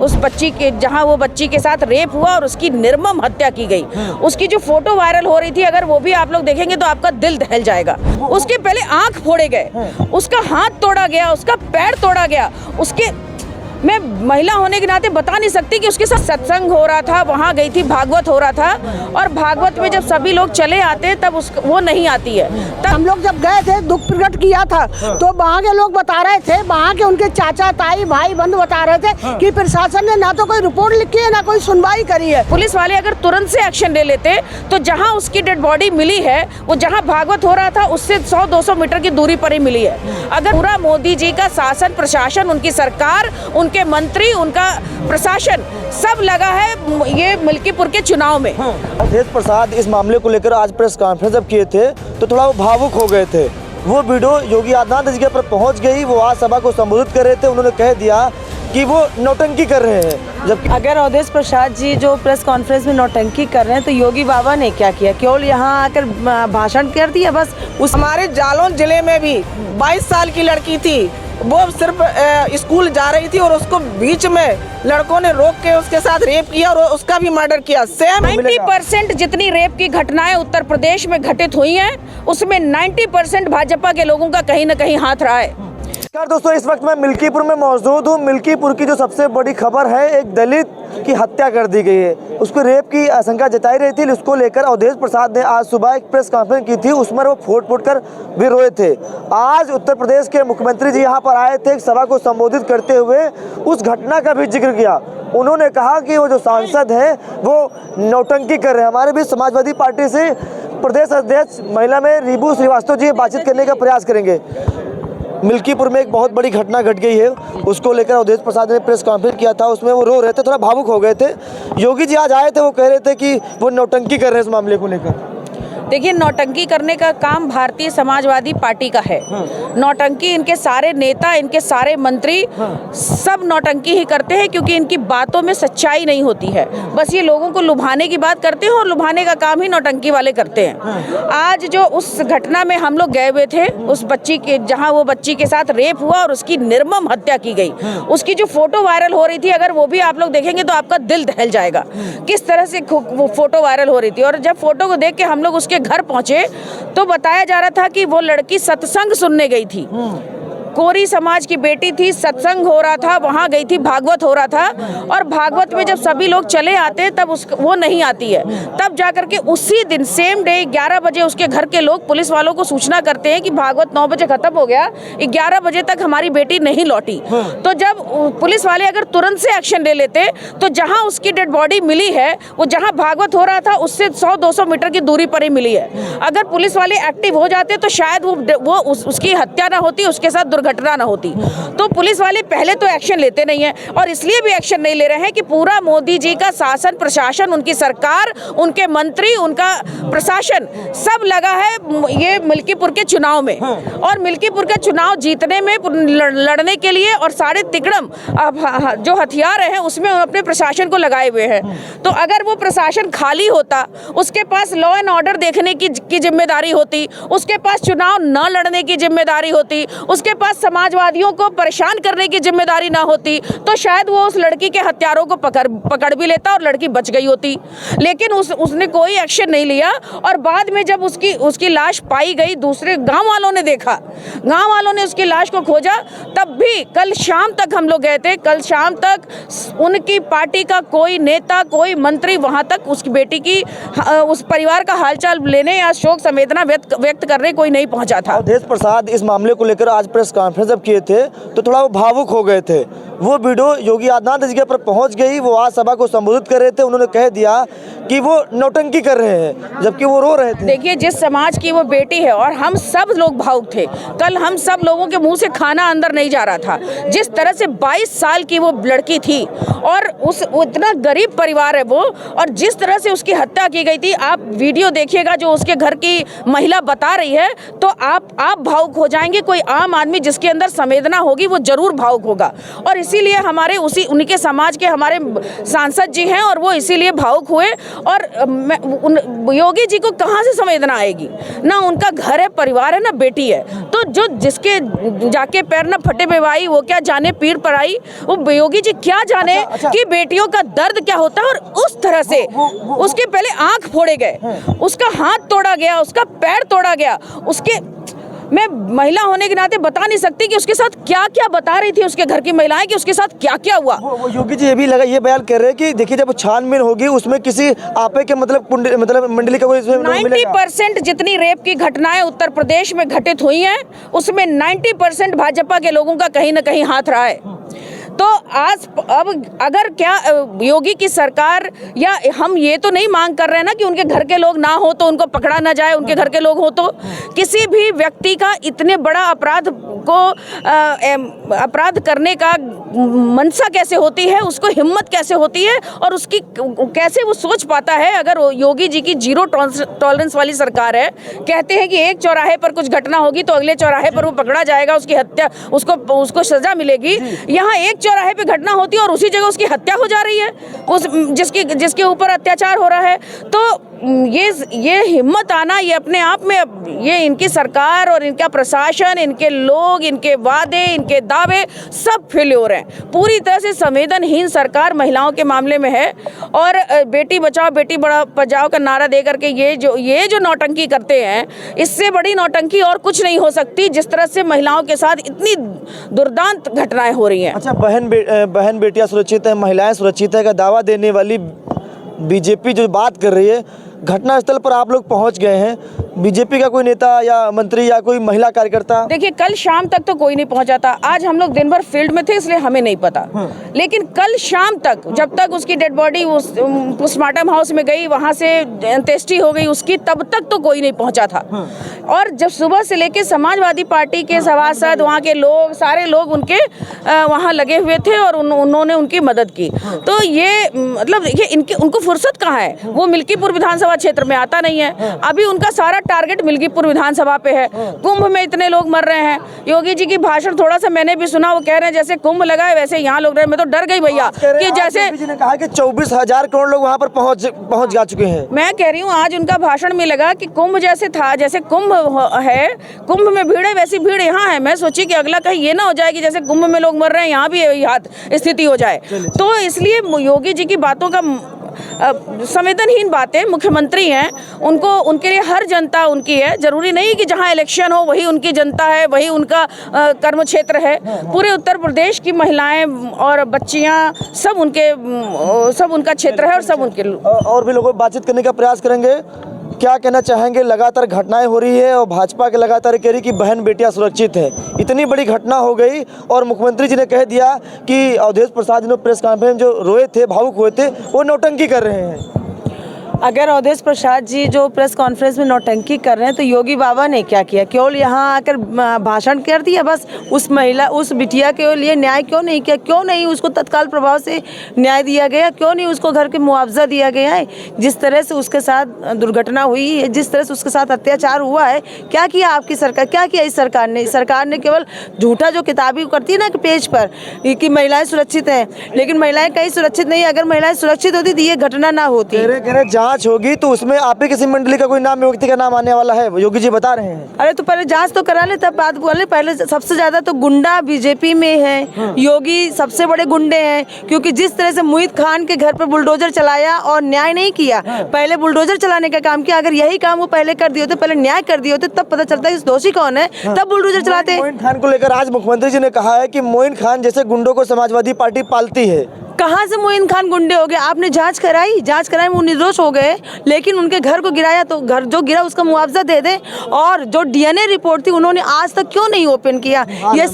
उस बच्ची के, जहां वो बच्ची के साथ रेप हुआ और उसकी निर्मम हत्या की गई, उसकी जो फोटो वायरल हो रही थी, अगर वो भी आप लोग देखेंगे तो आपका दिल दहल जाएगा। उसके पहले आंख फोड़े गए, उसका हाथ तोड़ा गया, उसका पैर तोड़ा गया। उसके, मैं महिला होने के नाते बता नहीं सकती कि उसके साथ सत्संग हो रहा था, वहाँ गई थी, भागवत हो रहा था, और भागवत में जब सभी लोग चले आते तब वो नहीं आती है। तब हम लोग जब गए थे, दुख प्रकट किया था, तो वहाँ के लोग बता रहे थे, वहाँ के उनके चाचा ताई भाई बंधु बता रहे थे कि प्रशासन ने ना तो कोई रिपोर्ट लिखी है ना कोई सुनवाई करी है। पुलिस वाले अगर तुरंत से एक्शन ले लेते तो जहाँ उसकी डेड बॉडी मिली है, वो जहाँ भागवत हो रहा था उससे 100-200 मीटर की दूरी पर ही मिली है। अगर पूरा मोदी जी का शासन प्रशासन, उनकी सरकार, उनके मंत्री, उनका प्रशासन सब लगा है ये मिल्कीपुर के चुनाव में। अवधेश प्रसाद इस मामले को लेकर आज प्रेस कॉन्फ्रेंस जब किए थे तो थोड़ा वो भावुक हो गए थे। वो वीडियो योगी आदित्यनाथ जी पर पहुंच गई। वो आज सभा को संबोधित कर रहे थे। उन्होंने कह दिया कि वो नौटंकी कर रहे हैं। जबकि अगर अवधेश प्रसाद जी जो प्रेस कॉन्फ्रेंस में नौटंकी कर रहे हैं तो योगी बाबा ने क्या किया? केवल यहाँ आकर भाषण कर दिया बस। हमारे जालौन जिले में भी 22 साल की लड़की थी, वो सिर्फ स्कूल जा रही थी और उसको बीच में लड़कों ने रोक के उसके साथ रेप किया और उसका भी मर्डर किया। 90% जितनी रेप की घटनाएं उत्तर प्रदेश में घटित हुई हैं, उसमें 90% भाजपा के लोगों का कहीं न कहीं हाथ रहा है। नमस्कार दोस्तों, इस वक्त मैं मिल्कीपुर में मौजूद हूँ। मिल्कीपुर की जो सबसे बड़ी खबर है, एक दलित की हत्या कर दी गई है। उसको रेप की आशंका जताई रही थी। उसको लेकर अवधेश प्रसाद ने आज सुबह एक प्रेस कॉन्फ्रेंस की थी। उसमें वो फूट कर भी रोए थे। आज उत्तर प्रदेश के मुख्यमंत्री जी यहाँ पर आए थे। एक सभा को संबोधित करते हुए उस घटना का भी जिक्र किया। उन्होंने कहा कि वो जो सांसद हैं वो नौटंकी कर रहे हैं। हमारे भी समाजवादी पार्टी से प्रदेश अध्यक्ष महिला में रिबू श्रीवास्तव जी बातचीत करने का प्रयास करेंगे। मिल्कीपुर में एक बहुत बड़ी घटना घट गई है, उसको लेकर अवधेश प्रसाद ने प्रेस कॉन्फ्रेंस किया था। उसमें वो रो रहे थे, थोड़ा भावुक हो गए थे। योगी जी आज आए थे, वो कह रहे थे कि वो नौटंकी कर रहे हैं इस मामले को लेकर। देखिए, नौटंकी करने का काम भारतीय समाजवादी पार्टी का है। नौटंकी इनके सारे नेता, इनके सारे मंत्री सब नौटंकी ही करते हैं, क्योंकि इनकी बातों में सच्चाई नहीं होती है। बस ये लोगों को लुभाने की बात करते हैं और लुभाने का काम ही नौटंकी वाले करते हैं। आज जो उस घटना में हम लोग गए हुए थे, उस बच्ची के, जहां वो बच्ची के साथ रेप हुआ और उसकी निर्मम हत्या की गई, उसकी जो फोटो वायरल हो रही थी, अगर वो भी आप लोग देखेंगे तो आपका दिल दहल जाएगा किस तरह से वो फोटो वायरल हो रही थी। और जब फोटो को देख के हम लोग उसके घर पहुंचे तो बताया जा रहा था कि वो लड़की सत्संग सुनने गई थी। कोरी समाज की बेटी थी, सत्संग हो रहा था, वहाँ गई थी, भागवत हो रहा था, और भागवत में जब सभी लोग चले आते तब वो नहीं आती है। तब जाकर के उसी दिन सेम डे 11 बजे उसके घर के लोग पुलिस वालों को सूचना करते हैं कि भागवत 9 बजे खत्म हो गया, 11 बजे तक हमारी बेटी नहीं लौटी। तो जब पुलिस वाले अगर तुरंत से एक्शन ले लेते तो जहाँ उसकी डेड बॉडी मिली है, वो जहाँ भागवत हो रहा था उससे 100-200 मीटर की दूरी पर ही मिली है। अगर पुलिस वाले एक्टिव हो जाते तो शायद वो उसकी हत्या ना होती, उसके साथ घटना ना होती। तो पुलिस वाले पहले तो एक्शन लेते नहीं है, और इसलिए भी एक्शन नहीं ले रहे हैं कि पूरा मोदी जी का शासन प्रशासन, उनकी सरकार, उनके मंत्री, उनका प्रशासन सब लगा है ये मिल्कीपुर के चुनाव में। और मिल्कीपुर का चुनाव जीतने में, लड़ने के लिए, और सारे तिकड़म जो हथियार हैं उसमें अपने प्रशासन को लगाए हुए हैं। तो अगर वो प्रशासन खाली होता, उसके पास लॉ एंड ऑर्डर देखने की जिम्मेदारी होती, उसके पास चुनाव न लड़ने की जिम्मेदारी होती, उसके पास समाजवादियों को परेशान करने की जिम्मेदारी ना होती, तो शायद वो उस लड़की के हत्यारों को पकड़ भी लेता और लड़की बच गई होती। लेकिन उसने कोई एक्शन नहीं लिया। और बाद में जब उसकी लाश पाई गई, दूसरे गांव वालों ने देखा, गांव वालों ने उसकी लाश को खोजा, तब भी कल शाम तक हम लोग गए थे, कल शाम तक उनकी पार्टी का कोई नेता, कोई मंत्री वहां तक उसकी बेटी की, उस परिवार का हालचाल लेने या शोक संवेदना व्यक्त करने कोई नहीं पहुंचा था। अवधेश प्रसाद इस मामले को लेकर आज प्रेस कॉन्फ्रेंस जब किए थे तो थोड़ा वो भावुक हो गए थे। वो वीडियो योगी आदित्यनाथ जी पर पहुंच गई। वो आज सभा को संबोधित कर रहे थे। उन्होंने कह दिया कि वो नौटंकी कर रहे हैं, जबकि वो रो रहे थे। देखिए, जिस समाज की वो बेटी है, और हम सब लोग भावुक थे। कल हम सब लोगों के मुंह से खाना अंदर नहीं जा रहा था। जिस तरह से 22 साल की वो लड़की थी, और उतना गरीब परिवार है वो, और जिस तरह से उसकी हत्या की गई थी, आप वीडियो देखिएगा जो उसके घर की महिला बता रही है, तो आप भावुक हो जाएंगे। कोई आम आदमी जिसके अंदर संवेदना होगी वो जरूर भावुक होगा। और इसीलिए हमारे उनके समाज के हमारे सांसद जी हैं और वो इसीलिए भावुक हुए। और योगी जी को कहाँ से संवेदना आएगी? ना उनका घर है, परिवार है, ना बेटी है। तो जो जिसके जाके पैर न फटे बेवाई, वो क्या जाने पीर पराई। वो योगी जी क्या जाने कि बेटियों का दर्द क्या होता है। और उस तरह से उसके पहले आंख फोड़े गए, उसका हाथ तोड़ा गया, उसका पैर तोड़ा गया। मैं महिला होने के नाते बता नहीं सकती कि उसके साथ क्या क्या बता रही थी उसके घर की महिलाएं कि उसके साथ क्या क्या हुआ। वो योगी जी ये बयान कर रहे हैं कि देखिए जब छानबीन होगी उसमें किसी आपे के मतलब मंडली का कोई 90% जितनी रेप की घटनाएं उत्तर प्रदेश में घटित हुई हैं उसमें 90% भाजपा के लोगों का कहीं ना कहीं हाथ रहा है। तो आज अब अगर क्या योगी की सरकार, या हम ये तो नहीं मांग कर रहे हैं ना कि उनके घर के लोग ना हो तो उनको पकड़ा ना जाए, उनके घर के लोग हो तो किसी भी व्यक्ति का इतने बड़ा अपराध करने का मनसा कैसे होती है, उसको हिम्मत कैसे होती है और उसकी कैसे वो सोच पाता है। अगर योगी जी की जीरो टॉलरेंस वाली सरकार है, कहते हैं कि एक चौराहे पर कुछ घटना होगी तो अगले चौराहे पर वो पकड़ा जाएगा, उसकी हत्या, उसको सजा मिलेगी। यहाँ एक चौराहे पे घटना होती है और उसी जगह उसकी हत्या हो जा रही है, उस जिसके ऊपर अत्याचार हो रहा है। तो ये हिम्मत आना, ये अपने आप में, ये इनकी सरकार और इनका प्रशासन, इनके लोग, इनके वादे, इनके दावे सब फेल्योर हैं। पूरी तरह से संवेदनहीन सरकार महिलाओं के मामले में है। और बेटी बचाओ बेटी बचाओ का नारा दे करके ये जो नौटंकी करते हैं, इससे बड़ी नौटंकी और कुछ नहीं हो सकती जिस तरह से महिलाओं के साथ इतनी दुर्दांत घटनाएं हो रही हैं। अच्छा, बहन बेटियां सुरक्षित है, महिलाएं सुरक्षित है का दावा देने वाली बीजेपी जो बात कर रही है, घटनास्थल पर आप लोग पहुंच गए हैं, बीजेपी का कोई नेता या मंत्री या कोई महिला कार्यकर्ता? देखिए, कल शाम तक तो कोई नहीं पहुंचा था। आज हम लोग दिन भर फील्ड में थे इसलिए हमें नहीं पता। लेकिन कल शाम तक, जब तक उसकी डेड बॉडी उस पोस्टमार्टम हाउस में गई, वहां से अंत्येष्टि हो गई उसकी, तब तक तो कोई नहीं पहुंचा था। और जब सुबह से लेके समाजवादी पार्टी के सभासद, वहाँ के लोग, सारे लोग उनके वहाँ लगे हुए थे और उन्होंने उनकी मदद की। तो ये मतलब देखिए, उनको फुर्सत कहाँ है? वो मिल्कीपुर विधानसभा क्षेत्र में आता नहीं है। अभी उनका सारा टारगेट मिल्कीपुर विधानसभा पे है। कुंभ में इतने लोग मर रहे हैं। योगी जी की भाषण थोड़ा सा मैंने भी सुना, वो कह रहे हैं जैसे कुंभ लगा है वैसे यहाँ लोग रहे। मैं तो डर गई भैया कि जैसे योगी जी ने कहा कि 24,000 करोड़ लोग वहाँ पर पहुँच जा चुके हैं। मैं कह रही हूँ आज उनका भाषण में लगा कि कुंभ जैसे था, जैसे कुंभ है, कुंभ में भीड़ है वैसी भीड़ यहाँ है। मैं सोची कि अगला कहीं ये ना हो जाए कि जैसे कुंभ में लोग मर रहे हैं यहाँ भी यही स्थिति हो जाए। तो इसलिए योगी जी की बातों का संवेदनहीन बातें, मुख्यमंत्री हैं, उनके लिए हर जनता उनकी है। जरूरी नहीं कि जहां इलेक्शन हो वही उनकी जनता है, वही उनका कर्म क्षेत्र है। पूरे उत्तर प्रदेश की महिलाएं और बच्चियां सब उनका क्षेत्र है और सब उनके। और भी लोगों से बातचीत करने का प्रयास करेंगे। क्या कहना चाहेंगे? लगातार घटनाएं हो रही है और भाजपा के लगातार कह रही कि बहन बेटियां सुरक्षित है। इतनी बड़ी घटना हो गई और मुख्यमंत्री जी ने कह दिया कि अवधेश प्रसाद जी प्रेस कॉन्फ्रेंस जो रोए थे, भावुक हुए थे, वो नौटंकी कर रहे हैं। अगर अवधेश प्रसाद जी जो प्रेस कॉन्फ्रेंस में नौटंकी कर रहे हैं तो योगी बाबा ने क्या किया? केवल यहाँ आकर भाषण कर दिया बस? उस महिला, उस बिटिया के लिए न्याय क्यों नहीं किया? क्यों नहीं उसको तत्काल प्रभाव से न्याय दिया गया? क्यों नहीं उसको घर के मुआवजा दिया गया है? जिस तरह से उसके साथ दुर्घटना हुई है, जिस तरह से उसके साथ अत्याचार हुआ है, क्या किया आपकी सरकार? क्या किया इस सरकार ने? इस सरकार ने केवल झूठा जो किताबी करती है ना पेज पर कि महिलाएं सुरक्षित हैं, लेकिन महिलाएं कहीं सुरक्षित नहीं। अगर महिलाएं सुरक्षित होती तो ये घटना ना होती। जांच होगी तो उसमें आप ही किसी मंडली का कोई नाम, व्यक्ति का नाम आने वाला है, योगी जी बता रहे हैं। अरे तो पहले जांच तो करा ले तब बात बोले। पहले सबसे ज्यादा तो गुंडा बीजेपी में है। योगी सबसे बड़े गुंडे हैं, क्योंकि जिस तरह से मुहित खान के घर पर बुलडोजर चलाया और न्याय नहीं किया, पहले बुलडोजर चलाने का काम किया। अगर यही काम वो पहले कर दिए होते, पहले न्याय कर दिए होते, तब पता चलता है दोषी कौन है, तब बुलडोजर चलाते। मोइन खान को लेकर आज मुख्यमंत्री जी ने कहा है कि मोइन खान जैसे गुंडों को समाजवादी पार्टी पालती है। कहाँ से मोइन खान गुंडे हो गए? आपने जांच कराई वो निर्दोष हो गए, लेकिन उनके घर को गिराया तो घर जो गिरा उसका मुआवजा दे दे। और जो डीएनए रिपोर्ट थी उन्होंने आज तक क्यों नहीं ओपन किया? ये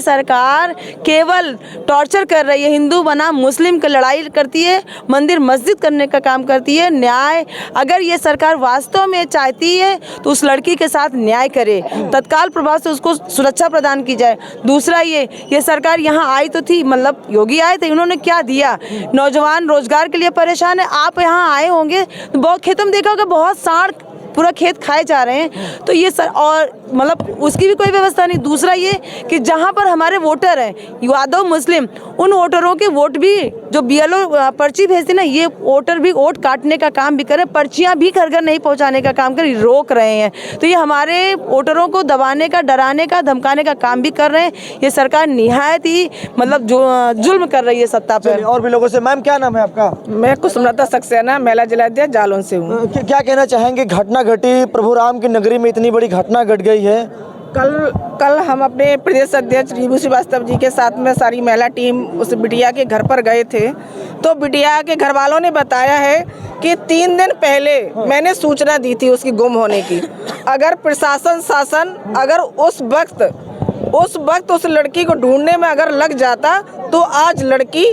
सरकार केवल टॉर्चर कर रही है। हिंदू बना मुस्लिम की लड़ाई करती है, मंदिर मस्जिद करने का काम करती है। न्याय, अगर ये सरकार वास्तव में चाहती है तो उस लड़की के साथ न्याय करे, तत्काल प्रभाव से उसको सुरक्षा प्रदान की जाए। दूसरा, ये सरकार यहाँ आई तो थी, मतलब योगी आए थे, उन्होंने क्या दिया? नौजवान रोजगार के लिए परेशान है। आप यहाँ आए होंगे तो बहुत खेतों में देखा होगा, बहुत सांड पूरा खेत खाए जा रहे हैं। तो ये और मतलब उसकी भी कोई व्यवस्था नहीं। दूसरा ये कि जहाँ पर हमारे वोटर हैं यादव मुस्लिम, उन वोटरों के वोट भी जो BLO पर्ची भेजते ना, ये वोटर भी वोट काटने का काम भी करें, पर्चियाँ भी घर घर नहीं पहुँचाने का काम करें, रोक रहे हैं। तो ये हमारे वोटरों को दबाने का, डराने का, धमकाने का काम भी कर रहे हैं। ये सरकार निहायत ही मतलब जो जुल्म कर रही है सत्ता पर। और भी लोगों से, मैम क्या नाम है आपका? मैं कुसुमलता सक्सेना, महिला जिलाध्यक्ष जालौन से हूँ। क्या कहना चाहेंगे, घटना घटी प्रभु राम की नगरी में, इतनी बड़ी घटना घट गई है। कल हम अपने प्रदेश अध्यक्ष रीबू श्रीवास्तव जी के साथ में सारी महिला टीम उस बिटिया के घर पर गए थे। तो बिटिया के घर वालों ने बताया है कि 3 दिन पहले मैंने सूचना दी थी उसकी गुम होने की। अगर प्रशासन शासन अगर उस वक्त उस लड़की को ढूंढने में अगर लग जाता तो आज लड़की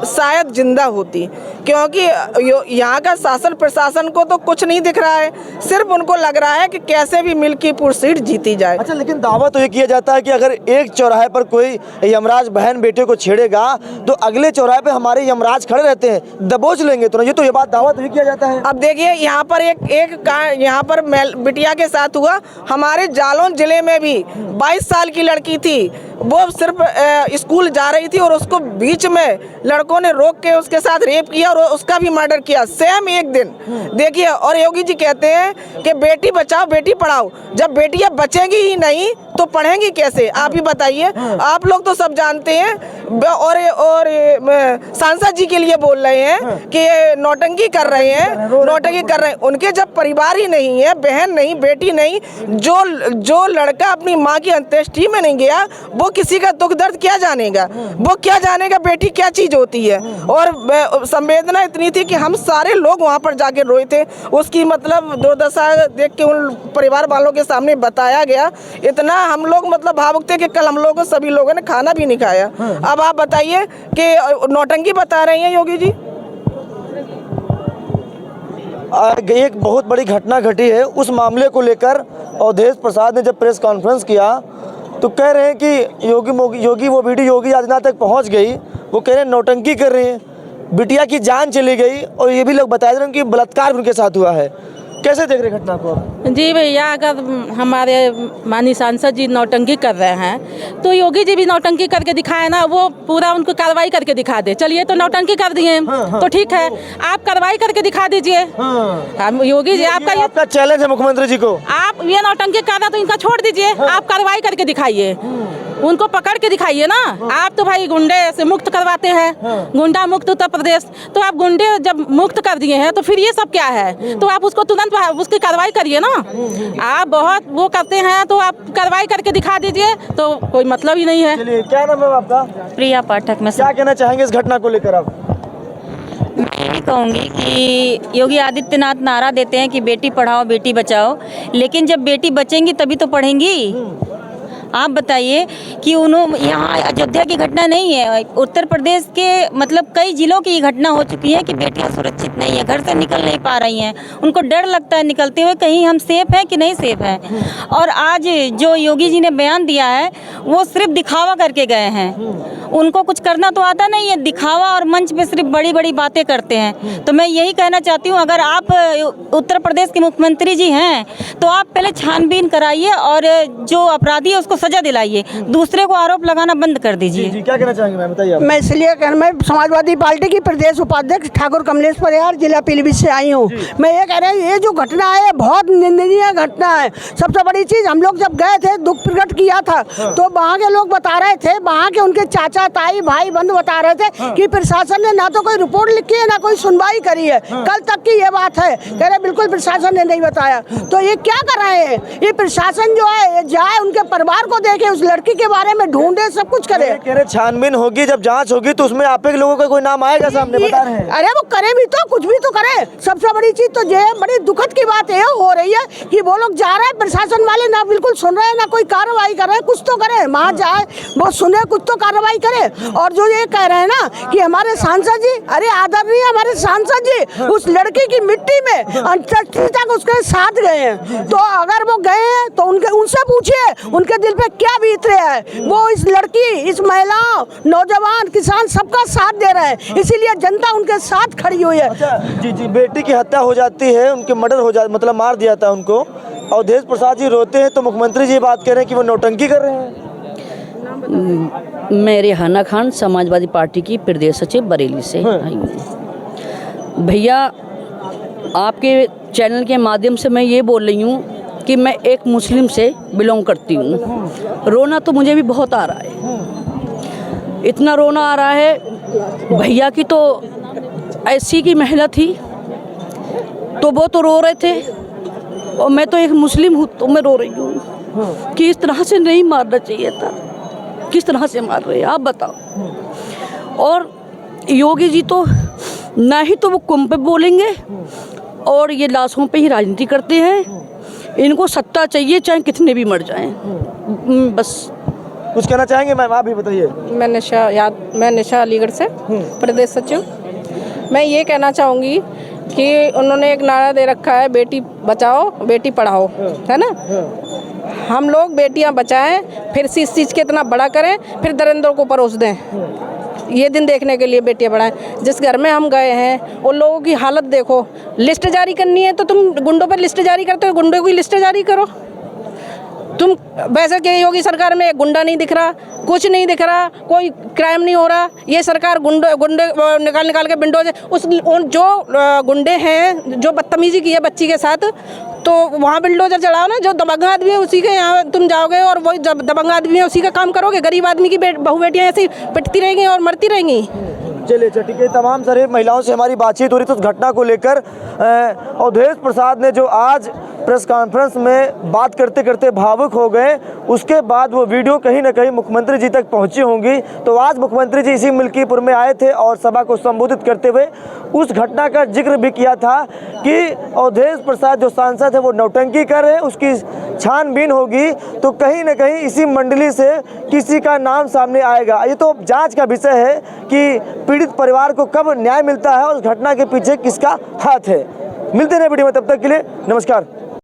शायद जिंदा होती, क्योंकि यहाँ का शासन प्रशासन को तो कुछ नहीं दिख रहा है, सिर्फ उनको लग रहा है कि कैसे भी मिल्कीपुर सीट जीती जाए। अच्छा, लेकिन दावा तो ये किया जाता है कि अगर एक चौराहे पर कोई यमराज बहन बेटे को छेड़ेगा तो अगले चौराहे पे हमारे यमराज खड़े रहते हैं, दबोच लेंगे। तो ये तो ये बात दावा तो ये किया जाता है। अब देखिए यहाँ पर यहाँ पर बिटिया के साथ हुआ। हमारे जालौन जिले में भी 22 साल की लड़की थी, वो सिर्फ स्कूल जा रही थी और उसको बीच में लड़कों ने रोक के उसके साथ रेप किया और उसका भी मर्डर किया, सेम एक दिन। देखिए, और योगी जी कहते हैं कि बेटी बचाओ बेटी पढ़ाओ। जब बेटियां बचेंगी ही नहीं तो पढ़ेंगी कैसे? आप ही बताइए। आप लोग तो सब जानते हैं। और सांसद जी के लिए बोल रहे हैं कि ये नौटंकी कर रहे हैं, उनके जब परिवार ही नहीं है, बहन नहीं, बेटी नहीं, जो लड़का अपनी माँ की अंत्येष्टि में नहीं गया वो किसी का दुख दर्द क्या जानेगा? वो क्या जानेगा बेटी क्या चीज होती है? और संवेदना इतनी थी कि हम सारे लोग वहाँ पर जाके रोए थे। उसकी मतलब दुर्दशा देख के उन परिवार वालों के सामने बताया गया। इतना हम लोग मतलब भावुक थे कि कल हम लोगों सभी लोगों ने खाना भी नहीं खाया। अब आप बताइए कि नौटंकी बता रहे हैं योगी जी। एक बहुत बड़ी घटना घटी है, उस मामले को लेकर अवधेश प्रसाद ने जब प्रेस कॉन्फ्रेंस किया तो कह रहे हैं कि योगी वो वीडियो योगी आदित्यनाथ तक पहुंच गई। वो कह रहे हैं नौटंकी कर रहे हैं, बिटिया की जान चली गई, और ये भी लोग बता रहे हैं कि बलात्कार उनके साथ हुआ है। कैसे देख रहे घटना को? जी भैया, अगर हमारे माननीय सांसद जी नौटंकी कर रहे हैं तो योगी जी भी नौटंकी करके दिखाए ना, वो पूरा उनको कार्रवाई करके दिखा दे। चलिए, तो नौटंकी कर दिए तो ठीक है, आप कार्रवाई करके दिखा दीजिए। योगी जी, आपका चैलेंज है मुख्यमंत्री जी को। आप ये नौटंकी कर रहा तो इनका छोड़ दीजिए, आप कार्रवाई करके दिखाइए, उनको पकड़ के दिखाइए ना। आप तो भाई गुंडे से मुक्त करवाते हैं, गुंडा मुक्त उत्तर प्रदेश। तो आप गुंडे जब मुक्त कर दिए हैं तो फिर ये सब क्या है? तो आप उसको तुरंत उसकी कार्रवाई करिए ना। आप बहुत वो करते हैं तो आप कार्रवाई करके दिखा दीजिए, तो कोई मतलब ही नहीं है। चलिए, क्या नाम है आपका? प्रिया पाठक। में क्या कहना चाहेंगे इस घटना को लेकर आप? मैं ये कहूँगी कि योगी आदित्यनाथ नारा देते हैं कि बेटी पढ़ाओ बेटी बचाओ, लेकिन जब बेटी बचेंगी तभी तो पढ़ेंगी। आप बताइए कि उन्होंने यहाँ अयोध्या की घटना नहीं है, उत्तर प्रदेश के मतलब कई जिलों की घटना हो चुकी है कि बेटियाँ सुरक्षित नहीं है, घर से निकल नहीं पा रही हैं, उनको डर लगता है निकलते हुए कहीं हम सेफ हैं कि नहीं सेफ हैं। और आज जो योगी जी ने बयान दिया है वो सिर्फ दिखावा करके गए हैं, उनको कुछ करना तो आता नहीं है, दिखावा और मंच पे सिर्फ बड़ी बड़ी बातें करते हैं। तो मैं यही कहना चाहती हूँ, अगर आप उत्तर प्रदेश के मुख्यमंत्री जी हैं तो आप पहले छानबीन कराइए और जो अपराधी है उसको सजा दिलाइए, दूसरे को आरोप लगाना बंद कर दीजिए। जी, क्या कहना चाहेंगे मैम, बताइए। मैं इसलिए मैं समाजवादी पार्टी की प्रदेश उपाध्यक्ष ठाकुर कमलेश परिहार, जिला पीलीभीत से आई हूँ। मैं ये कह रहा हूँ, ये जो घटना है बहुत निंदनीय घटना है। सबसे बड़ी चीज, हम लोग जब गए थे दुख प्रकट किया था तो वहाँ के लोग बता रहे थे, वहाँ के उनके चाचा ताई भाई बंधु बता रहे थे कि प्रशासन ने ना तो कोई रिपोर्ट लिखी है ना कोई सुनवाई करी है। कल तक की ये बात है, कह रहे बिल्कुल प्रशासन ने नहीं बताया। तो ये क्या कर रहे हैं? ये प्रशासन जो है जाए उनके परिवार को देखे, उस लड़की के बारे में ढूंढे, सब कुछ करे। कह रहे छानबीन होगी, जब जांच होगी तो उसमें आप लोगों का कोई नाम आएगा सामने, बता रहे हैं। अरे वो करे भी तो कुछ भी तो करे। सबसे बड़ी चीज तो ये बड़ी दुखद की बात ये हो रही है कि वो लोग जा रहे हैं, प्रशासन वाले ना बिल्कुल सुन रहे हैं ना कोई कार्रवाई कर रहे हैं। कुछ तो करे, वहाँ जाए वो सुने, कुछ तो कार्रवाई करे। और जो ये कह रहे हैं ना कि हमारे सांसद जी, अरे आदरणीय हमारे सांसद जी उस लड़की की मिट्टी में अंत्येष्टि तक उसके साथ गए हैं। तो अगर वो गए हैं तो उनसे पूछिए उनके दिल पे क्या बीत रहा है। वो इस लड़की, इस महिलाओं, नौजवान, किसान सबका साथ दे रहे हैं, इसीलिए जनता उनके साथ खड़ी हुई है। अच्छा, जी जी, बेटी की हत्या हो जाती है, उनके मर्डर हो जाता, मतलब मार दिया था उनको, अवधेश प्रसाद जी रोते हैं तो मुख्यमंत्री जी बात कह रहे हैं कि वो नौटंकी कर रहे हैं। मैं रेहाना खान, समाजवादी पार्टी की प्रदेश सचिव बरेली से आई हूँ। भैया, आपके चैनल के माध्यम से मैं ये बोल रही हूँ कि मैं एक मुस्लिम से बिलोंग करती हूँ। रोना तो मुझे भी बहुत आ रहा है, इतना रोना आ रहा है। भैया की तो ऐसी की महिला थी तो वो तो रो रहे थे, और मैं तो एक मुस्लिम हूँ तो मैं रो रही हूँ कि इस तरह से नहीं मारना चाहिए था। किस तरह से मार रहे हैं आप बताओ। और योगी जी तो ना ही तो वो कुंभ पे बोलेंगे और ये लाशों पे ही राजनीति करते हैं। इनको सत्ता चाहिए, चाहे कितने भी मर जाएं। बस कुछ कहना चाहेंगे मैम, आप भी बताइए। मैं निशा अलीगढ़ से प्रदेश सचिव। मैं ये कहना चाहूँगी कि उन्होंने एक नारा दे रखा है, बेटी बचाओ बेटी पढ़ाओ, है ना। हम लोग बेटियां बचाएं, फिर से इस चीज़ के इतना बड़ा करें, फिर दरिंदों को परोस दें। ये दिन देखने के लिए बेटियां बढ़ाएं। जिस घर में हम गए हैं उन लोगों की हालत देखो। लिस्ट जारी करनी है तो तुम गुंडों पर लिस्ट जारी करते हो, गुंडों की लिस्ट जारी करो। तुम वैसे कि योगी सरकार में गुंडा नहीं दिख रहा, कुछ नहीं दिख रहा, कोई क्राइम नहीं हो रहा। ये सरकार गुंडे निकाल के विंडो से उन जो गुंडे हैं जो बदतमीजी की है बच्ची के साथ, तो वहाँ बिल्डोजर चढ़ाओ ना। जो दबंग आदमी है उसी के यहाँ तुम जाओगे और वही जब दबंग आदमी है उसी का काम करोगे। गरीब आदमी की बहू बेटियाँ ऐसी पिटती रहेंगी और मरती रहेंगी। चलिए ठीक है, तमाम सारे महिलाओं से हमारी बातचीत हो रही थी उस घटना को लेकर। अवधेश प्रसाद ने जो आज प्रेस कॉन्फ्रेंस में बात करते करते भावुक हो गए, उसके बाद वो वीडियो कहीं ना कहीं मुख्यमंत्री जी तक पहुंची होंगी। तो आज मुख्यमंत्री जी इसी मिल्कीपुर में आए थे और सभा को संबोधित करते हुए उस घटना का जिक्र भी किया था कि अवधेश प्रसाद जो सांसद है वो नौटंकी कर रहे हैं, उसकी छानबीन होगी तो कहीं ना कहीं इसी मंडली से किसी का नाम सामने आएगा। ये तो जांच का विषय है कि पीड़ित परिवार को कब न्याय मिलता है और उस घटना के पीछे किसका हाथ है। मिलते हैं वीडियो में, तब तक के लिए नमस्कार।